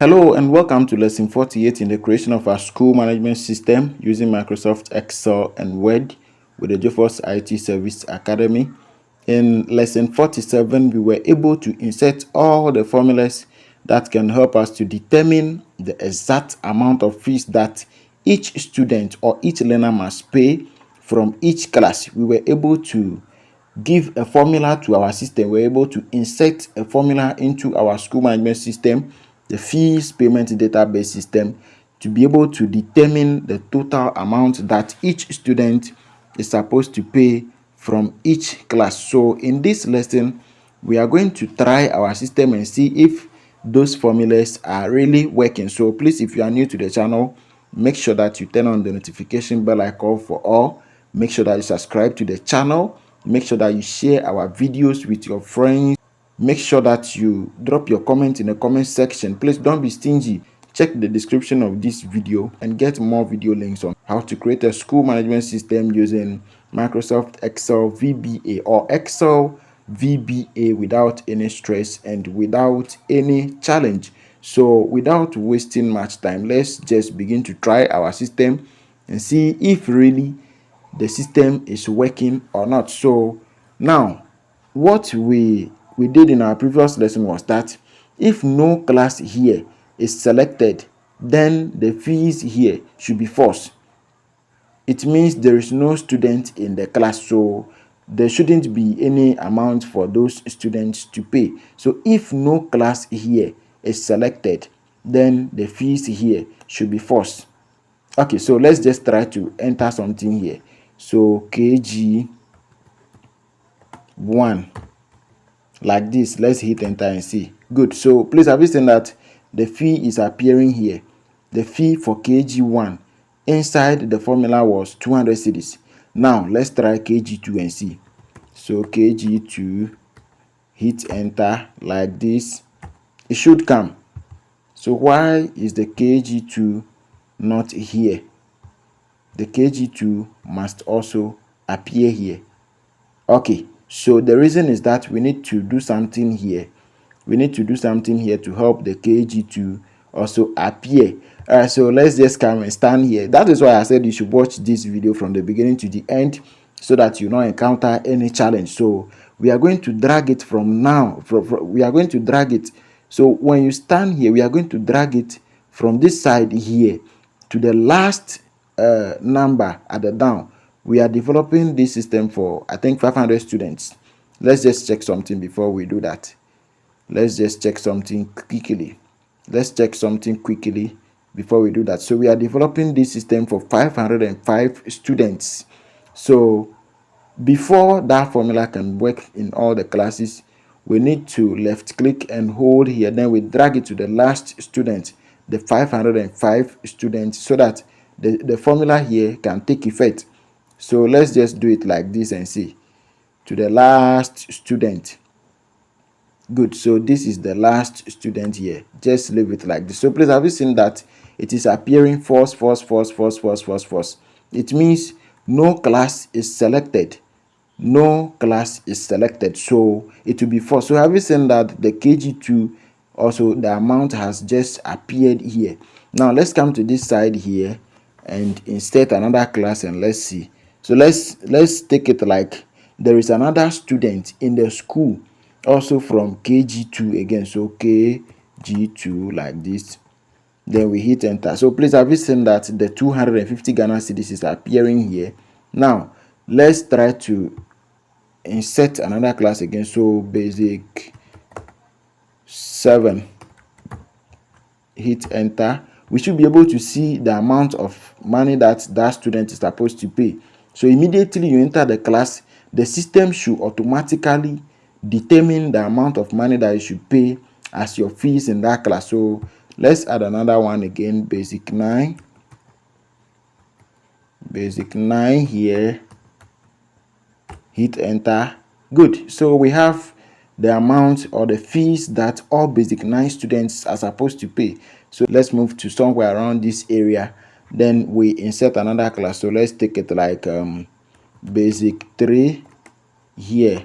Hello and welcome to lesson 48 in the creation of our school management system using Microsoft Excel and Word with the JForce IT Service Academy. In lesson 47, we were able to insert all the formulas that can help us to determine the exact amount of fees that each student or each learner must pay from each class. We were able to give a formula to our system. We're able to insert a formula into our school management system, the fees payment database system, to be able to determine the total amount that each student is supposed to pay from each class. So in this lesson, we are going to try our system and see if those formulas are really working. So please, if you are new to the channel, make sure that you turn on the notification bell icon for all. Make sure that you subscribe to the channel. Make sure that you share our videos with your friends. Make sure that you drop your comment in the comment section. Please don't be stingy. Check the description of this video and get more video links on how to create a school management system using Microsoft Excel VBA or Excel VBA without any stress and without any challenge. So without wasting much time, let's just begin to try our system and see if really the system is working or not. So now what we did in our previous lesson was that if no class here is selected, then the fees here should be false. It means there is no student in the class, so there shouldn't be any amount for those students to pay. So if no class here is selected, then the fees here should be false. Okay, so let's just try to enter something here. So KG1 like this. Let's hit enter and see. Good. So please, have you seen that the fee is appearing here? The fee for KG1 inside the formula was 200 cedis. Now let's try KG2 and see. So KG2, hit enter like this. It should come. So why is the KG2 not here? The KG2 must also appear here. Okay, so the reason is that we need to do something here. We need to do something here to help the KG2 also appear. Alright, so let's just come and stand here. That is why I said you should watch this video from the beginning to the end so that you don't encounter any challenge. So we are going to drag it from now. We are going to drag it. So when you stand here, we are going to drag it from this side here to the last number at the down. We are developing this system for, I think, 500 students. Let's just check something before we do that. Let's just check something quickly. Let's check something quickly before we do that. So we are developing this system for 505 students. So before that formula can work in all the classes, we need to left click and hold here. Then we drag it to the last student, the 505 students, so that the formula here can take effect. So let's just do it like this and see. To the last student. Good. So this is the last student here. Just leave it like this. So please, have you seen that it is appearing false, false, false, false, false, false, false? It means no class is selected. No class is selected, so it will be false. So have you seen that the KG2 also, the amount has just appeared here? Now let's come to this side here and insert another class and let's see. So let's take it like there is another student in the school also from KG2 again. So KG2 like this. Then we hit enter. So please, have you seen that the 250 Ghana cedis is appearing here? Now let's try to insert another class again. So basic 7, hit enter. We should be able to see the amount of money that student is supposed to pay. So immediately you enter the class, the system should automatically determine the amount of money that you should pay as your fees in that class. So let's add another one again, basic 9. Basic 9 here, hit enter. Good. So we have the amount or the fees that all basic 9 students are supposed to pay. So let's move to somewhere around this area. Then we insert another class. So let's take it like basic 3 here.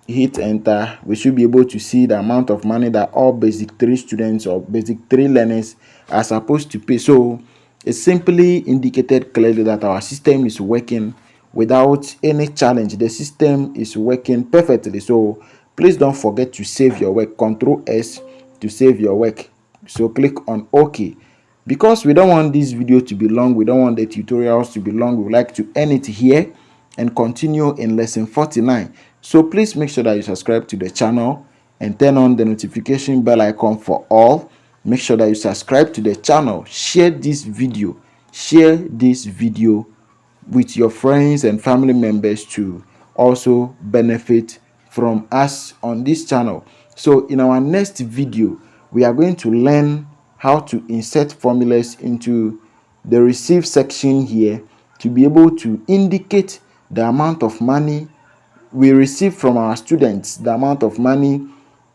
hit enter, we should be able to see the amount of money that all basic 3 students or basic 3 learners are supposed to pay. So it simply indicated clearly that our system is working without any challenge. The system is working perfectly. So please don't forget to save your work. Control S to save your work. So click on OK. Because we don't want this video to be long, we don't want the tutorials to be long, we would like to end it here and continue in lesson 49. So please make sure that you subscribe to the channel and turn on the notification bell icon for all. Make sure that you subscribe to the channel. Share this video with your friends and family members to also benefit from us on this channel. So in our next video, we are going to learn how to insert formulas into the receive section here to be able to indicate the amount of money we receive from our students, the amount of money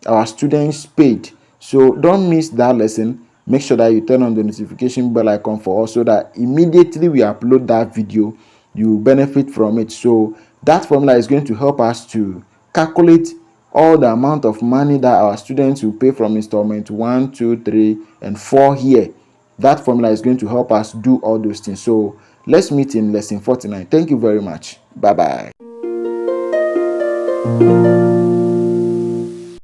our students paid. So don't miss that lesson. Make sure that you turn on the notification bell icon for us so that immediately we upload that video, you benefit from it. So that formula is going to help us to calculate all the amount of money that our students will pay from installment 1, 2, 3, and 4 here. That formula is going to help us do all those things. So let's meet in lesson 49. Thank you very much. Bye bye.